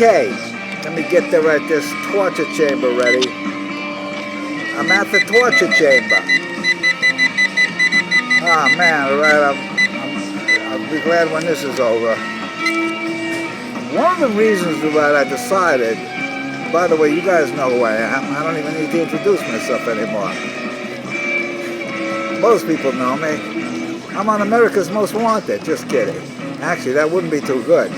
Okay, let me get this torture chamber ready. I'm at the torture chamber. Ah man, alright, I'll be glad when this is over. One of the reasons that I decided, by the way, you guys know who I am. I don't even need to introduce myself anymore. Most people know me. I'm on America's Most Wanted, just kidding. Actually, that wouldn't be too good.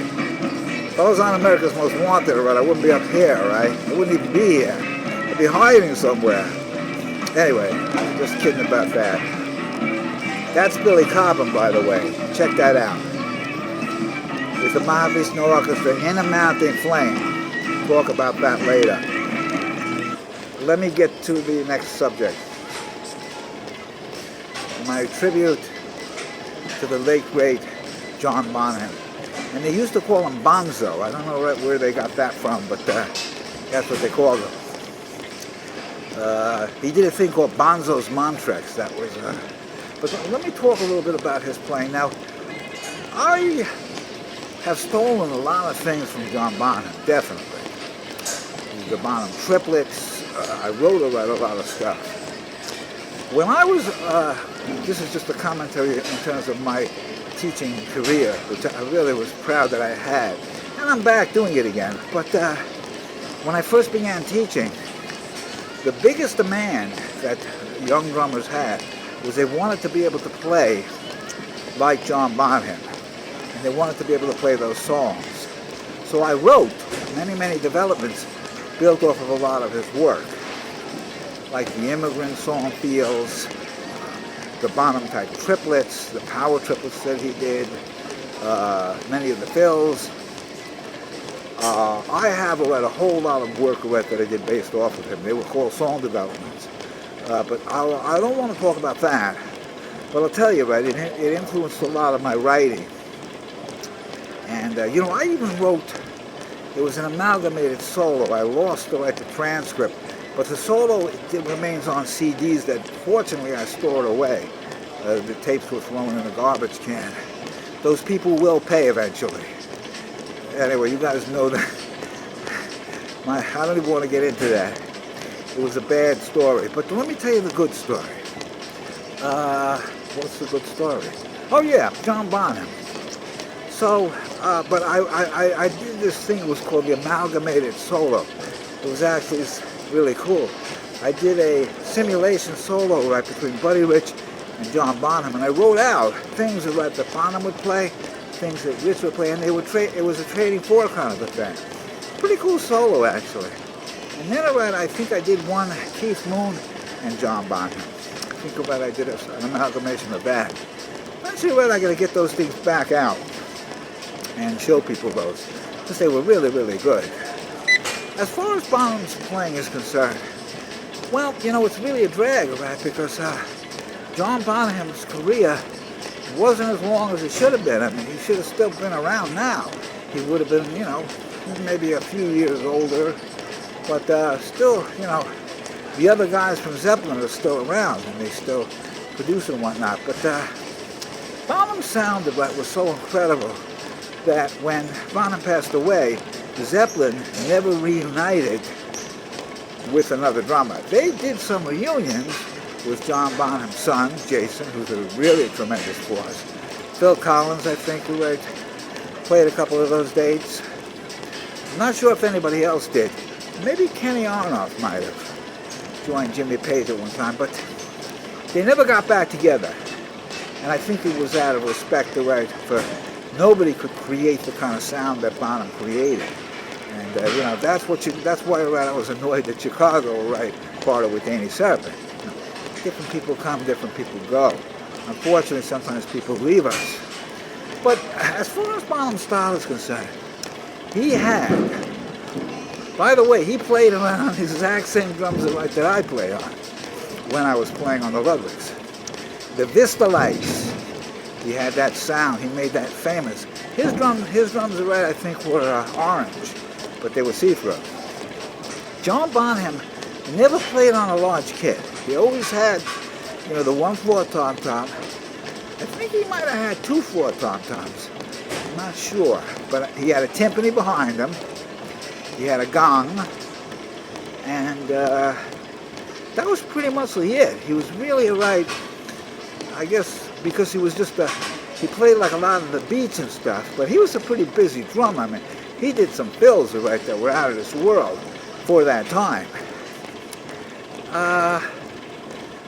If I was on America's Most Wanted, right, I wouldn't be up here, right? I wouldn't even be here. I'd be hiding somewhere. Anyway, just kidding about that. That's Billy Cobham, by the way. Check that out. With the Mojave Snow Orchestra in a Mounting Flame. Talk about that later. Let me get to the next subject. My tribute to the late, great John Bonham. And they used to call him Bonzo. I don't know where they got that from, but that's what they called him. He did a thing called Bonzo's Montrex. That was. But let me talk a little bit about his playing. Now, I have stolen a lot of things from John Bonham, definitely. The Bonham triplets. I wrote a lot of stuff. When I was, this is just a commentary in terms of my teaching career, which I really was proud that I had. And I'm back doing it again. But when I first began teaching, the biggest demand that young drummers had was they wanted to be able to play like John Bonham. And they wanted to be able to play those songs. So I wrote many developments built off of a lot of his work. Like the Immigrant Song Fields, the Bonham type triplets, the power triplets that he did, many of the fills. I have read a whole lot of work that I did based off of him. They were called song developments. But I don't want to talk about that. But I'll tell you, right, it influenced a lot of my writing. And, I even wrote, it was an amalgamated solo. I lost the transcript. But the solo, it remains on CDs that, fortunately, I stored away. The tapes were thrown in a garbage can. Those people will pay eventually. Anyway, you guys know that. I don't even want to get into that. It was a bad story. But let me tell you the good story. What's the good story? Oh yeah, John Bonham. So, but I did this thing. It was called the Amalgamated Solo. It was actually really cool. I did a simulation solo right between Buddy Rich and John Bonham, and I wrote out things that Bonham would play, things that Rich would play, and they would it was a trading floor kind of a thing. Pretty cool solo, actually. And then I think I did one Keith Moon and John Bonham. I think I did an amalgamation of that. Eventually, I got to get those things back out and show people those, because they were really good. As far as Bonham's playing is concerned, well, it's really a drag, right? Because John Bonham's career wasn't as long as it should have been. I mean, he should have still been around now. He would have been, maybe a few years older. But still, the other guys from Zeppelin are still around, and they still produce and whatnot. But Bonham's sound was so incredible that when Bonham passed away, Zeppelin never reunited with another drummer. They did some reunions with John Bonham's son, Jason, who's a really tremendous force. Phil Collins, I think, who played a couple of those dates. I'm not sure if anybody else did. Maybe Kenny Aronoff might have joined Jimmy Page at one time, but they never got back together. And I think it was out of respect, for nobody could create the kind of sound that Bonham created. And, that's why I was annoyed that Chicago, parted with Danny Serpent. Different people come, different people go. Unfortunately, sometimes people leave us. But as far as Bonham's style is concerned, he had, by the way, he played around the exact same drums that I play on when I was playing on the Ludwigs. The Vista Lights. He had that sound. He made that famous. His drums, I think, were orange, but they were see-through. John Bonham never played on a large kit. He always had, the 1/4 tom-tom. I think he might have had 2 4 tom-toms. I'm not sure, but he had a timpani behind him. He had a gong, and that was pretty much it. He was really right, I guess, because he was just he played like a lot of the beats and stuff, but he was a pretty busy drummer. I mean, he did some fills right that were out of this world for that time.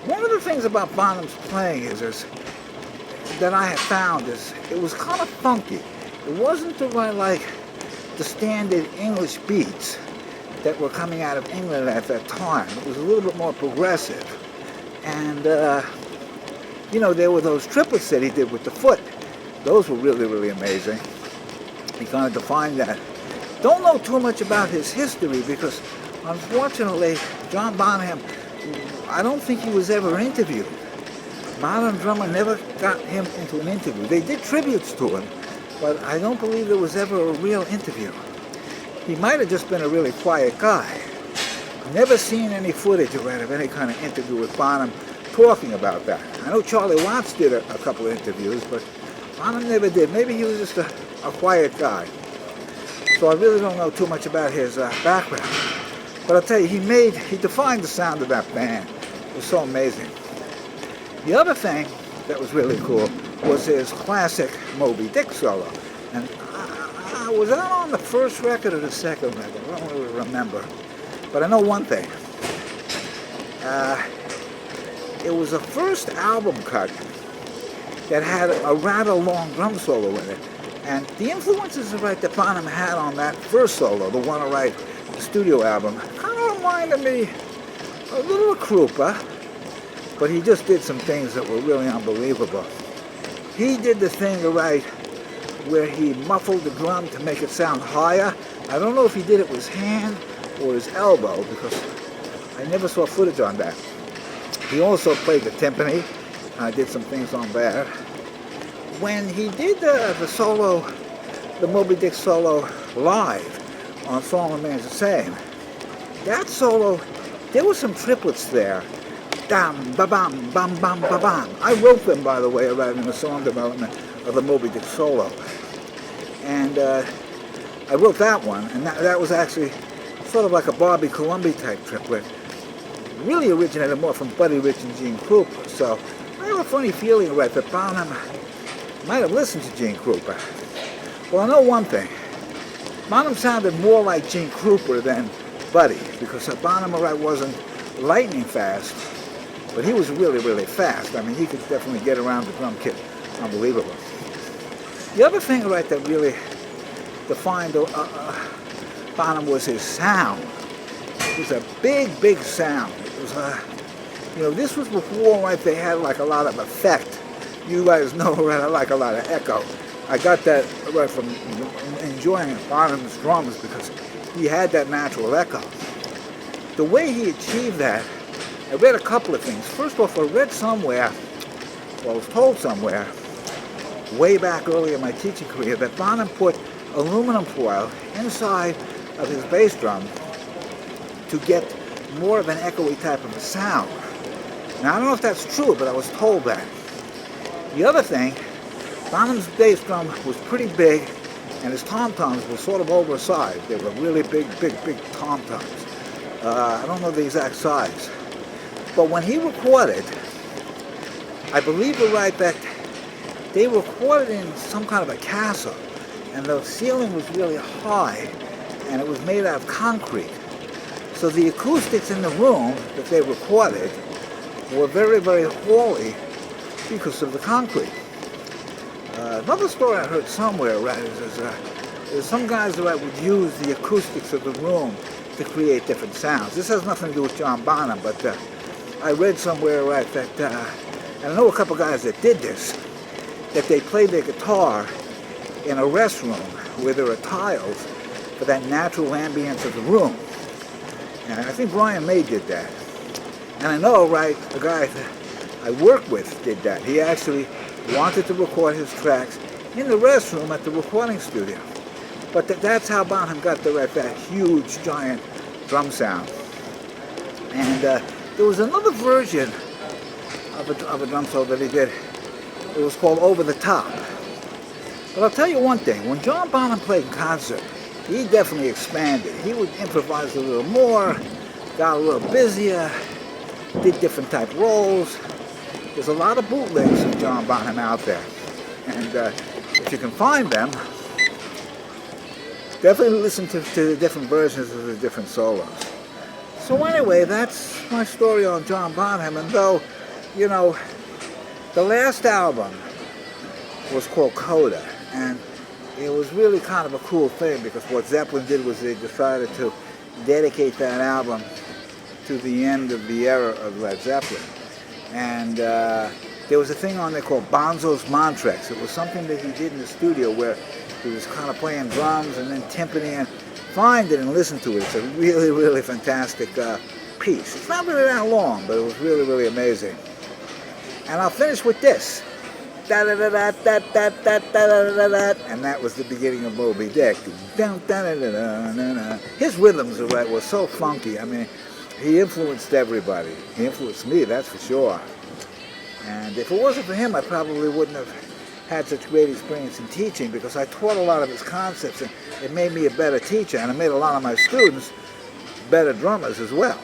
One of the things about Bonham's playing is that I have found is it was kind of funky. It wasn't the right, like the standard English beats that were coming out of England at that time. It was a little bit more progressive. And, you know, there were those triplets that he did with the foot. Those were really, really amazing. He kind of defined that. Don't know too much about his history because, unfortunately, John Bonham, I don't think he was ever interviewed. Modern Drummer never got him into an interview. They did tributes to him, but I don't believe there was ever a real interview. He might have just been a really quiet guy. I've never seen any footage or of any kind of interview with Bonham talking about that. I know Charlie Watts did a couple of interviews, but Bonham never did. Maybe he was just a quiet guy. So I really don't know too much about his background. But I'll tell you, he defined the sound of that band. It was so amazing. The other thing that was really cool was his classic Moby Dick solo. And was that on the first record or the second record? I don't really remember. But I know one thing. It was the first album cut that had a rather long drum solo in it. And the influences that Bonham had on that first solo, the one the studio album, kind of reminded me a little of Krupa, but he just did some things that were really unbelievable. He did the thing where he muffled the drum to make it sound higher. I don't know if he did it with his hand or his elbow because I never saw footage on that. He also played the timpani. Did some things on that. When he did the solo, the Moby Dick solo live on Song Remains the Same, that solo, there were some triplets there. Dam, ba-bam, bam, bam, ba-bam. I wrote them, by the way, in the song development of the Moby Dick solo. And I wrote that one, and that was actually sort of like a Bobby Colomby type triplet. Really originated more from Buddy Rich and Gene Krupa. So I have a funny feeling that Bonham might have listened to Gene Krupa. Well, I know one thing. Bonham sounded more like Gene Krupa than Buddy, because Bonham wasn't lightning fast, but he was really, really fast. I mean, he could definitely get around the drum kit. Unbelievable. The other thing that really defined Bonham was his sound. It was a big, big sound. It was, this was before they had like a lot of effect. You guys know I like a lot of echo. I got that from enjoying Bonham's drums because he had that natural echo. The way he achieved that, I read a couple of things. First off, I read somewhere, I was told somewhere, way back early in my teaching career, that Bonham put aluminum foil inside of his bass drum to get more of an echoey type of a sound. Now, I don't know if that's true, but I was told that. The other thing, Bonham's bass drum was pretty big, and his tom-toms were sort of oversized. They were really big, big, big tom-toms. I don't know the exact size. But when he recorded, I believe you're right that they recorded in some kind of a castle, and the ceiling was really high, and it was made out of concrete. So the acoustics in the room that they recorded were very, very holy because of the concrete. Another story I heard somewhere, is some guys would use the acoustics of the room to create different sounds. This has nothing to do with John Bonham, but I read somewhere that, and I know a couple guys that did this, that they played their guitar in a restroom where there are tiles for that natural ambience of the room. And I think Brian May did that. And I know, the guy that I worked with did that. He actually wanted to record his tracks in the restroom at the recording studio. But that's how Bonham got that huge, giant drum sound. And there was another version of a drum solo that he did. It was called Over the Top. But I'll tell you one thing. When John Bonham played in concert, he definitely expanded. He would improvise a little more, got a little busier, did different type roles. There's a lot of bootlegs of John Bonham out there. And if you can find them, definitely listen to the different versions of the different solos. So anyway, that's my story on John Bonham. And though, you know, the last album was called Coda. And it was really kind of a cool thing because what Zeppelin did was they decided to dedicate that album to the end of the era of Led Zeppelin. And there was a thing on there called Bonzo's Montrex. It was something that he did in the studio where he was kind of playing drums and then timpani. And find it and listen to it. It's a really, really fantastic piece. It's not really that long, but it was really, really amazing. And I'll finish with this. Da da da da da da da da da, and that was the beginning of Moby Dick. His rhythms were so funky. I mean, he influenced everybody. He influenced me, that's for sure. And if it wasn't for him, I probably wouldn't have had such great experience in teaching because I taught a lot of his concepts and it made me a better teacher and it made a lot of my students better drummers as well.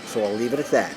So I'll leave it at that.